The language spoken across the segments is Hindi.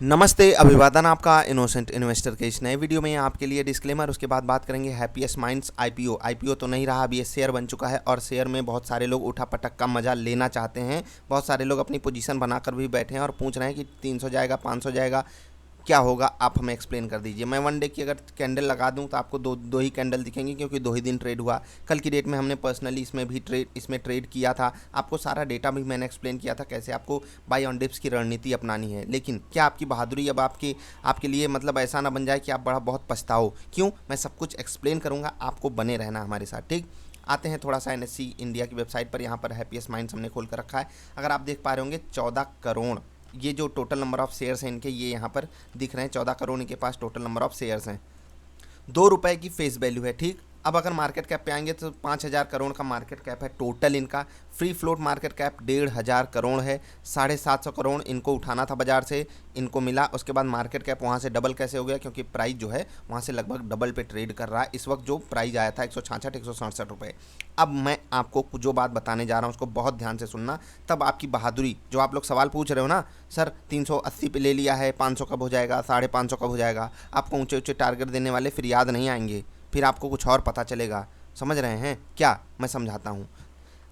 नमस्ते, अभिवादन आपका इनोसेंट इन्वेस्टर के इस नए वीडियो में आपके लिए डिस्क्लेमर। उसके बाद बात करेंगे हैप्पीएस्ट माइंड्स आईपीओ तो नहीं रहा, अभी ये शेयर बन चुका है और शेयर में बहुत सारे लोग उठा-पटक का मज़ा लेना चाहते हैं। बहुत सारे लोग अपनी पोजीशन बनाकर भी बैठे हैं और पूछ रहे हैं कि 300 जाएगा, 500 जाएगा, क्या होगा, आप हमें एक्सप्लेन कर दीजिए। मैं वन डे की अगर कैंडल लगा दूं तो आपको दो ही कैंडल दिखेंगी, क्योंकि 2 ही दिन ट्रेड हुआ। कल की डेट में हमने पर्सनली इसमें ट्रेड किया था। आपको सारा डेटा भी मैंने एक्सप्लेन किया था कैसे आपको बाई ऑन डिप्स की रणनीति अपनानी है। लेकिन क्या आपकी बहादुरी अब आपके लिए मतलब ऐसा ना बन जाए कि आप बहुत पछताओ। क्यों, मैं सब कुछ एक्सप्लेन करूँगा, आपको बने रहना हमारे साथ, ठीक। आते हैं थोड़ा सा एनएससी इंडिया की वेबसाइट पर। यहाँ पर हैप्पीएस्ट माइंड्स हमने खोल कर रखा है। अगर आप देख पा रहे होंगे 14 करोड़ ये जो टोटल नंबर ऑफ़ शेयर्स हैं इनके, ये यहाँ पर दिख रहे हैं। 14 करोड़ इनके पास टोटल नंबर ऑफ़ शेयर्स हैं। 2 रुपए की फेस वैल्यू है, ठीक। अब अगर मार्केट कैप पे आएंगे तो 5,000 करोड़ का मार्केट कैप है टोटल इनका। Free float market cap 1,500 crore है। 750 करोड़ इनको उठाना था बाजार से, इनको मिला। उसके बाद मार्केट कैप वहाँ से डबल कैसे हो गया, क्योंकि प्राइस जो है वहाँ से लगभग डबल पे ट्रेड कर रहा है इस वक्त। जो प्राइस आया था 166 167 रुपये। अब मैं आपको जो बात बताने जा रहा हूँ उसको बहुत ध्यान से सुनना, तब आपकी बहादुरी, जो आप लोग सवाल पूछ रहे हो ना, सर 380 पे ले लिया है, 500 कब हो जाएगा, 550 कब हो जाएगा, आपको ऊंचे ऊंचे टारगेट देने वाले फिर याद नहीं आएंगे, फिर आपको कुछ और पता चलेगा। समझ रहे हैं क्या, मैं समझाता हूँ।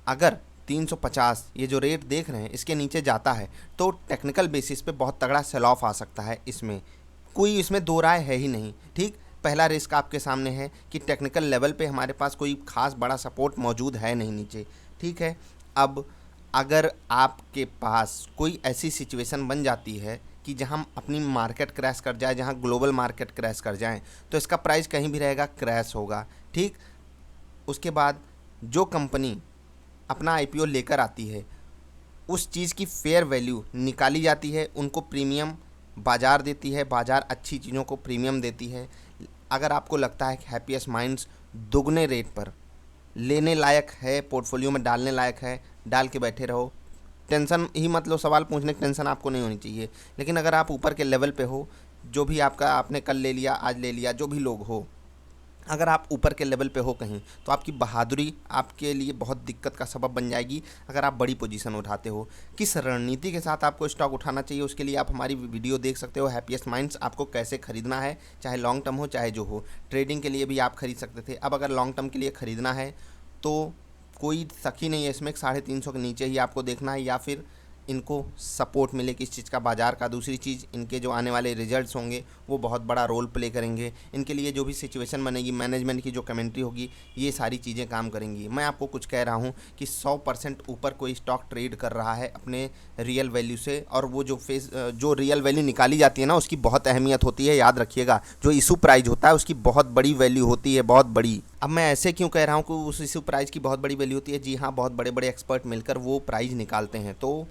अगर 350 ये जो रेट देख रहे हैं इसके नीचे जाता है तो टेक्निकल बेसिस पे बहुत तगड़ा सेल ऑफ आ सकता है। इसमें दो राय है ही नहीं, ठीक। पहला रिस्क आपके सामने है कि टेक्निकल लेवल पे हमारे पास कोई खास बड़ा सपोर्ट मौजूद है नहीं नीचे, ठीक है। अब अगर आपके पास कोई ऐसी सिचुएशन बन जाती है कि जहां अपनी मार्केट क्रैश कर जाए, जहां ग्लोबल मार्केट क्रैश कर जाए, तो इसका प्राइस कहीं भी रहेगा, क्रैश होगा, ठीक। उसके बाद जो कंपनी अपना आईपीओ लेकर आती है उस चीज़ की फेयर वैल्यू निकाली जाती है, उनको प्रीमियम बाज़ार देती है, बाज़ार अच्छी चीज़ों को प्रीमियम देती है। अगर आपको लगता है कि हैप्पीएस्ट माइंड्स दुगने रेट पर लेने लायक है, पोर्टफोलियो में डालने लायक है, डाल के बैठे रहो। टेंशन ही मत लो, सवाल पूछने की टेंशन आपको नहीं होनी चाहिए। लेकिन अगर आप ऊपर के लेवल पे हो, जो भी आपका आपने कल ले लिया, आज ले लिया, जो भी लोग हो, अगर आप ऊपर के लेवल पे हो कहीं, तो आपकी बहादुरी आपके लिए बहुत दिक्कत का सबब बन जाएगी। अगर आप बड़ी पोजीशन उठाते हो, किस रणनीति के साथ आपको स्टॉक उठाना चाहिए, उसके लिए आप हमारी वीडियो देख सकते हो, हैप्पीएस्ट माइंड्स। आपको कैसे खरीदना है, चाहे लॉन्ग टर्म हो चाहे जो हो। ट्रेडिंग के लिए भी आप खरीद सकते थे, अब अगर लॉन्ग टर्म के लिए ख़रीदना है तो कोई शक ही नहीं है इसमें, 350 के नीचे ही आपको देखना है, या फिर इनको सपोर्ट मिले किस चीज़ का, बाज़ार का। दूसरी चीज़, इनके जो आने वाले रिजल्ट्स होंगे वो बहुत बड़ा रोल प्ले करेंगे। इनके लिए जो भी सिचुएशन बनेगी, मैनेजमेंट की जो कमेंट्री होगी, ये सारी चीज़ें काम करेंगी। मैं आपको कुछ कह रहा हूँ कि 100% ऊपर कोई स्टॉक ट्रेड कर रहा है अपने रियल वैल्यू से, और वो जो रियल वैल्यू निकाली जाती है ना, उसकी बहुत अहमियत होती है, याद रखिएगा। जो इशू प्राइस होता है उसकी बहुत बड़ी वैल्यू होती है, बहुत बड़ी। अब मैं ऐसे क्यों कह रहा हूँ कि उस इशू प्राइस की बहुत बड़ी वैल्यू होती है? जी हाँ, बहुत बड़े बड़े एक्सपर्ट मिलकर वो प्राइस निकालते हैं। तो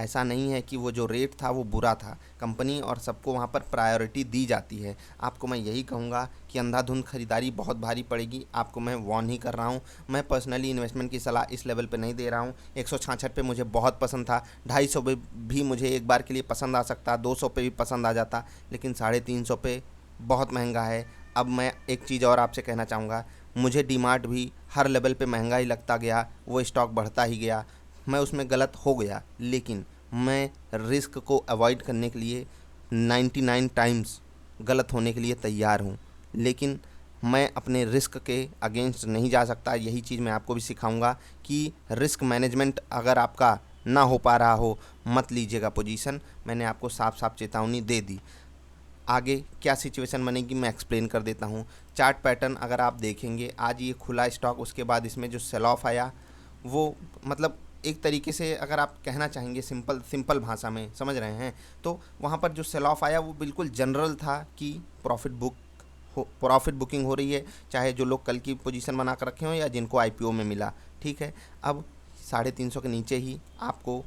ऐसा नहीं है कि वो जो रेट था वो बुरा था, कंपनी और सबको वहाँ पर प्रायोरिटी दी जाती है। आपको मैं यही कहूँगा कि अंधाधुंध खरीदारी बहुत भारी पड़ेगी, आपको मैं वार्न ही कर रहा हूँ। मैं पर्सनली इन्वेस्टमेंट की सलाह इस लेवल पे नहीं दे रहा हूँ। 166 पे मुझे बहुत पसंद था, 250 पे भी मुझे एक बार के लिए पसंद आ सकता, 200 पे भी पसंद आ जाता, लेकिन 350 पे बहुत महंगा है। अब मैं एक चीज़ और आपसे कहना चाहूँगा, मुझे डीमार्ट भी हर लेवल पे महंगा ही लगता गया, वो स्टॉक बढ़ता ही गया, मैं उसमें गलत हो गया। लेकिन मैं रिस्क को अवॉइड करने के लिए 99 टाइम्स गलत होने के लिए तैयार हूँ, लेकिन मैं अपने रिस्क के अगेंस्ट नहीं जा सकता। यही चीज़ मैं आपको भी सिखाऊंगा कि रिस्क मैनेजमेंट अगर आपका ना हो पा रहा हो, मत लीजिएगा पोजीशन। मैंने आपको साफ साफ चेतावनी दे दी। आगे क्या सिचुएशन बनेगी मैं एक्सप्लेन कर देता हूँ। चार्ट पैटर्न अगर आप देखेंगे, आज ये खुला स्टॉक, उसके बाद इसमें जो सेल ऑफ आया वो मतलब एक तरीके से अगर आप कहना चाहेंगे सिंपल भाषा में, समझ रहे हैं, तो वहाँ पर जो सेल ऑफ आया वो बिल्कुल जनरल था कि प्रॉफिट बुकिंग हो रही है, चाहे जो लोग कल की पोजीशन बना कर रखे हों या जिनको आईपीओ में मिला, ठीक है। अब 350 के नीचे ही आपको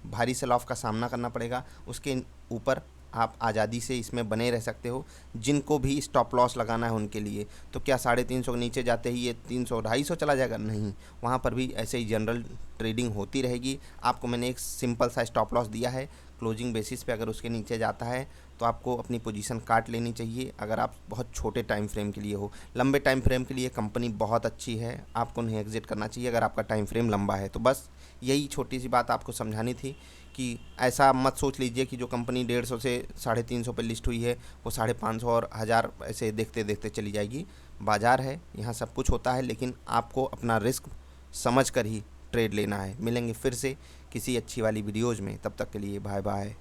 भारी सेल ऑफ का सामना करना पड़ेगा। उसके ऊपर आप आज़ादी से इसमें बने रह सकते हो। जिनको भी स्टॉप लॉस लगाना है उनके लिए, तो क्या 350 के नीचे जाते ही ये 300 250 चला जाएगा? नहीं, वहाँ पर भी ऐसे ही जनरल ट्रेडिंग होती रहेगी। आपको मैंने एक सिंपल सा स्टॉप लॉस दिया है, क्लोजिंग बेसिस पे अगर उसके नीचे जाता है तो आपको अपनी पोजीशन काट लेनी चाहिए। अगर आप बहुत छोटे टाइम फ्रेम के लिए हो, लंबे टाइम फ्रेम के लिए कंपनी बहुत अच्छी है, आपको नहीं एग्जिट करना चाहिए अगर आपका टाइम फ्रेम लंबा है। तो बस यही छोटी सी बात आपको समझानी थी कि ऐसा मत सोच लीजिए कि जो कंपनी 150 से 350 पे लिस्ट हुई है वो 550 और 1000 ऐसे देखते देखते चली जाएगी। बाज़ार है, यहाँ सब कुछ होता है, लेकिन आपको अपना रिस्क समझ कर ही ट्रेड लेना है। मिलेंगे फिर से किसी अच्छी वाली वीडियोज़ में, तब तक के लिए बाय बाय।